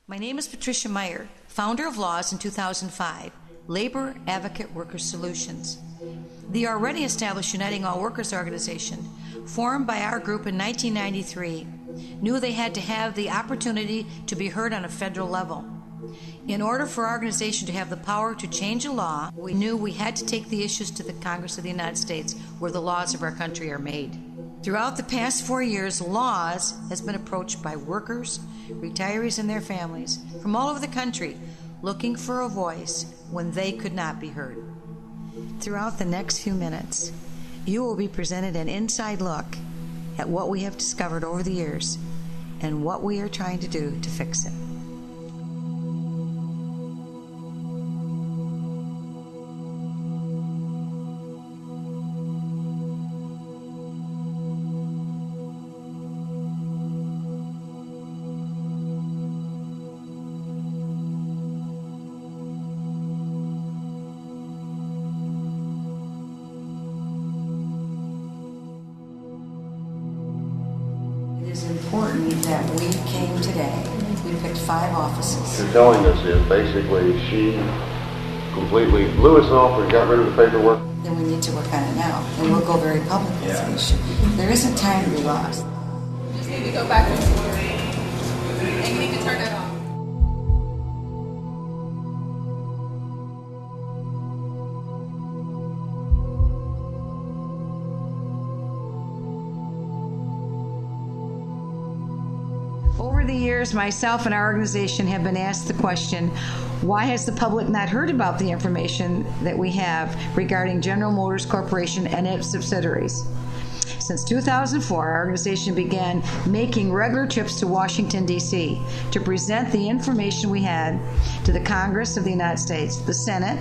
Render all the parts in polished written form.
My name is Patricia Meyer, founder of L.A.W.S in 2005, Labor Advocate Workers Solutions. The already established Uniting All Workers organization, formed by our group in 1993, knew they had to have the opportunity to be heard on a federal level. In order for our organization to have the power to change a law, we knew we had to take the issues to the Congress of the United States, where the laws of our country are made. Throughout the past 4 years, L.A.W.S has been approached by workers, retirees and their families from all over the country looking for a voice when they could not be heard. Throughout the next few minutes, you will be presented an inside look at what we have discovered over the years and what we are trying to do to fix it. It's important that we came today. We picked 5 offices. What you're telling us is basically she completely blew us off and got rid of the paperwork. Then we need to work on it now, and we'll go very public with the issue. There isn't time to be lost. We just need to go back and you need to turn that off. Over the years, myself and our organization have been asked the question, why has the public not heard about the information that we have regarding General Motors Corporation and its subsidiaries? Since 2004, our organization began making regular trips to Washington, D.C. to present the information we had to the Congress of the United States, the Senate,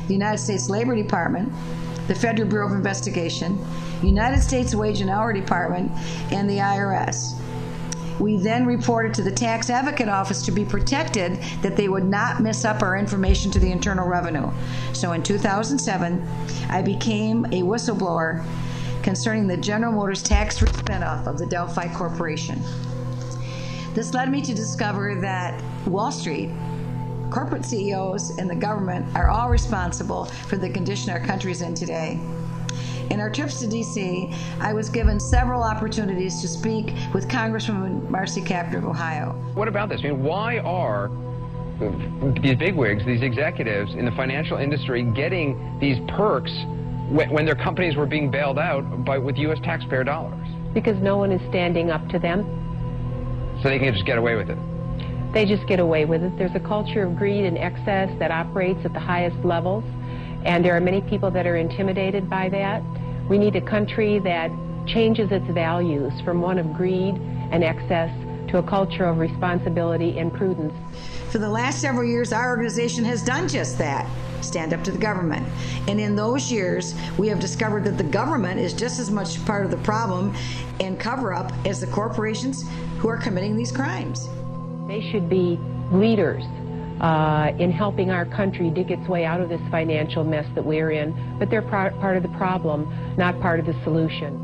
the United States Labor Department, the Federal Bureau of Investigation, United States Wage and Hour Department, and the IRS. We then reported to the Tax Advocate Office to be protected that they would not mess up our information to the Internal Revenue. So in 2007, I became a whistleblower concerning the General Motors tax-free spinoff of the DELPHI Corporation. This led me to discover that Wall Street, corporate CEOs, and the government are all responsible for the condition our country is in today. In our trips to D.C., I was given several opportunities to speak with Congresswoman Marcy of Ohio. What about this? I mean, why are these bigwigs, these executives in the financial industry getting these perks when their companies were being bailed out with U.S. taxpayer dollars? Because no one is standing up to them. So they can just get away with it? They just get away with it. There's a culture of greed and excess that operates at the highest levels, and there are many people that are intimidated by that. We need a country that changes its values from one of greed and excess to a culture of responsibility and prudence. For the last several years, our organization has done just that, stand up to the government. And in those years, we have discovered that the government is just as much part of the problem and cover-up as the corporations who are committing these crimes. They should be leaders in helping our country dig its way out of this financial mess that we're in, but they're part of the problem, not part of the solution.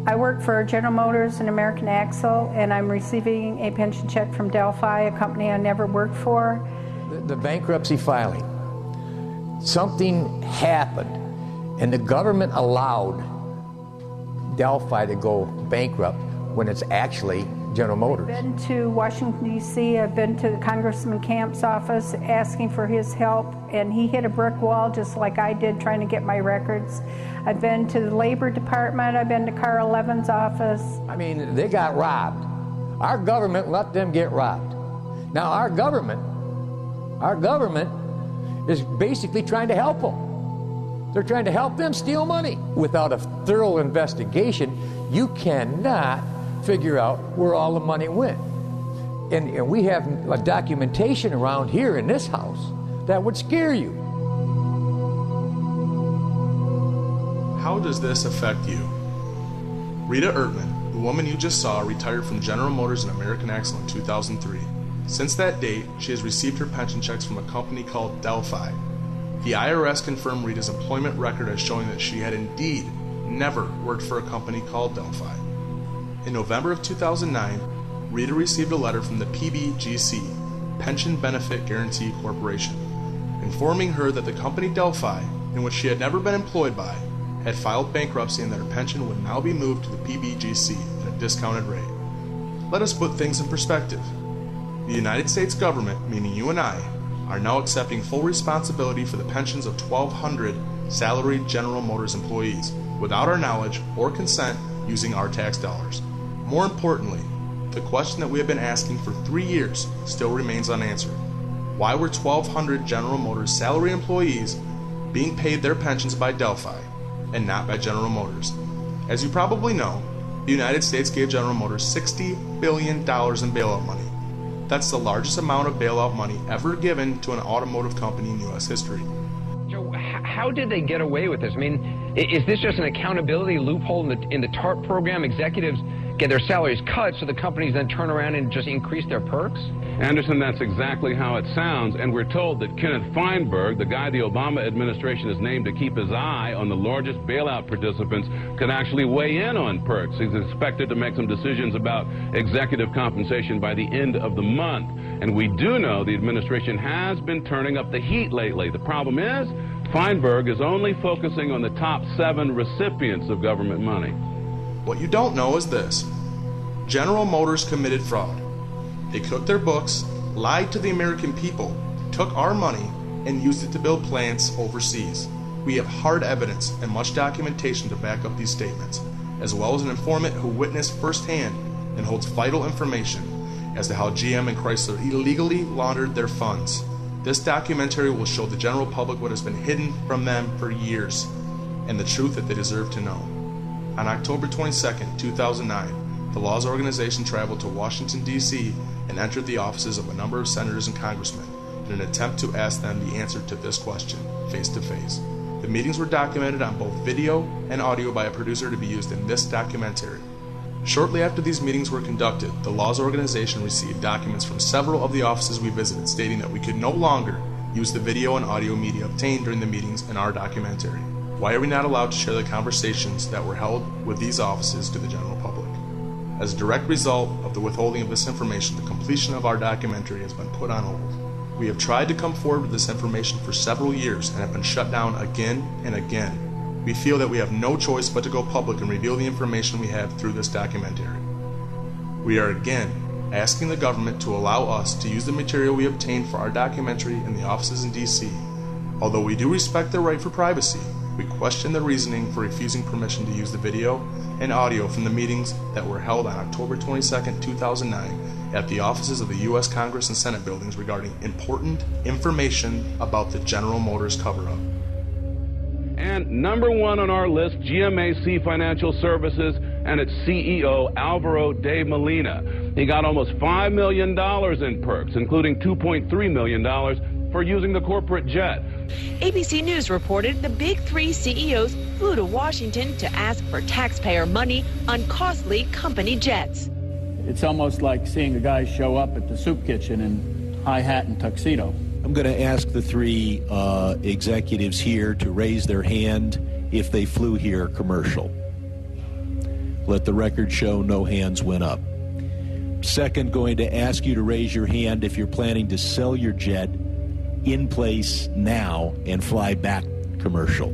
I work for General Motors and American Axle, and I'm receiving a pension check from DELPHI, a company I never worked for. The bankruptcy filing, something happened, and the government allowed DELPHI to go bankrupt when it's actually General Motors. I've been to Washington, D.C. I've been to Congressman Camp's office asking for his help, and he hit a brick wall just like I did trying to get my records. I've been to the Labor Department. I've been to Carl Levin's office. I mean, they got robbed. Our government let them get robbed. Now our government is basically trying to help them. They're trying to help them steal money. Without a thorough investigation, you cannot figure out where all the money went. And we have a documentation around here in this house that would scare you. How does this affect you? Rita Ertman, the woman you just saw, retired from General Motors and American Axle in 2003. Since that date, she has received her pension checks from a company called DELPHI. The IRS confirmed Rita's employment record as showing that she had indeed never worked for a company called DELPHI. In November of 2009, Rita received a letter from the PBGC, Pension Benefit Guaranty Corporation, informing her that the company DELPHI, in which she had never been employed by, had filed bankruptcy and that her pension would now be moved to the PBGC at a discounted rate. Let us put things in perspective. The United States government, meaning you and I, are now accepting full responsibility for the pensions of 1,200 salaried General Motors employees without our knowledge or consent using our tax dollars. More importantly, the question that we have been asking for 3 years still remains unanswered. Why were 1,200 General Motors salary employees being paid their pensions by DELPHI and not by General Motors? As you probably know, the United States gave General Motors $60 billion in bailout money. That's the largest amount of bailout money ever given to an automotive company in U.S. history. Joe, how did they get away with this? I mean, is this just an accountability loophole in the TARP program? Executives get their salaries cut so the companies then turn around and just increase their perks? Anderson, that's exactly how it sounds, and we're told that Kenneth Feinberg, the guy the Obama administration has named to keep his eye on the largest bailout participants, could actually weigh in on perks. He's expected to make some decisions about executive compensation by the end of the month. And we do know the administration has been turning up the heat lately. The problem is, Feinberg is only focusing on the top 7 recipients of government money. What you don't know is this. General Motors committed fraud. They cooked their books, lied to the American people, took our money, and used it to build plants overseas. We have hard evidence and much documentation to back up these statements, as well as an informant who witnessed firsthand and holds vital information as to how GM and Chrysler illegally laundered their funds. This documentary will show the general public what has been hidden from them for years, and the truth that they deserve to know. On October 22, 2009, the L.A.W.S organization traveled to Washington, D.C. and entered the offices of a number of senators and congressmen in an attempt to ask them the answer to this question, face to face. The meetings were documented on both video and audio by a producer to be used in this documentary. Shortly after these meetings were conducted, the L.A.W.S organization received documents from several of the offices we visited stating that we could no longer use the video and audio media obtained during the meetings in our documentary. Why are we not allowed to share the conversations that were held with these offices to the general public? As a direct result of the withholding of this information, the completion of our documentary has been put on hold. We have tried to come forward with this information for several years and have been shut down again and again. We feel that we have no choice but to go public and reveal the information we have through this documentary. We are again asking the government to allow us to use the material we obtained for our documentary in the offices in D.C. Although we do respect their right for privacy, we question the reasoning for refusing permission to use the video and audio from the meetings that were held on October 22, 2009 at the offices of the U.S. Congress and Senate buildings regarding important information about the General Motors cover-up. And number 1 on our list, GMAC Financial Services and its CEO, Alvaro de Molina. He got almost $5 million in perks, including $2.3 million for using the corporate jet. ABC News reported the big 3 CEOs flew to Washington to ask for taxpayer money on costly company jets. It's almost like seeing a guy show up at the soup kitchen in high hat and tuxedo. I'm going to ask the 3 executives here to raise their hand if they flew here commercial. Let the record show no hands went up. Second, going to ask you to raise your hand if you're planning to sell your jet in place now and fly back commercial.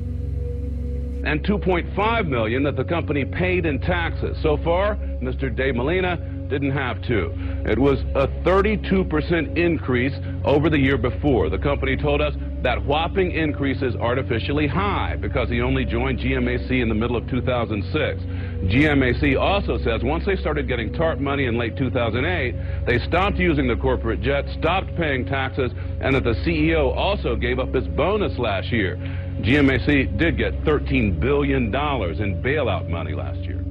And $2.5 million that the company paid in taxes. So far, Mr. De Molina didn't have to. It was a 32% increase over the year before. The company told us that whopping increase is artificially high because he only joined GMAC in the middle of 2006. GMAC also says once they started getting TARP money in late 2008, they stopped using the corporate jet, stopped paying taxes, and that the CEO also gave up his bonus last year. GMAC did get $13 billion in bailout money last year.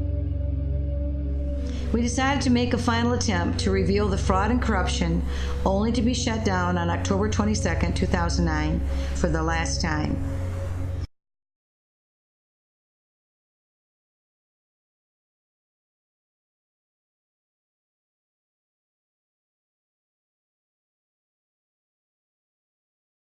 We decided to make a final attempt to reveal the fraud and corruption, only to be shut down on October 22, 2009, for the last time.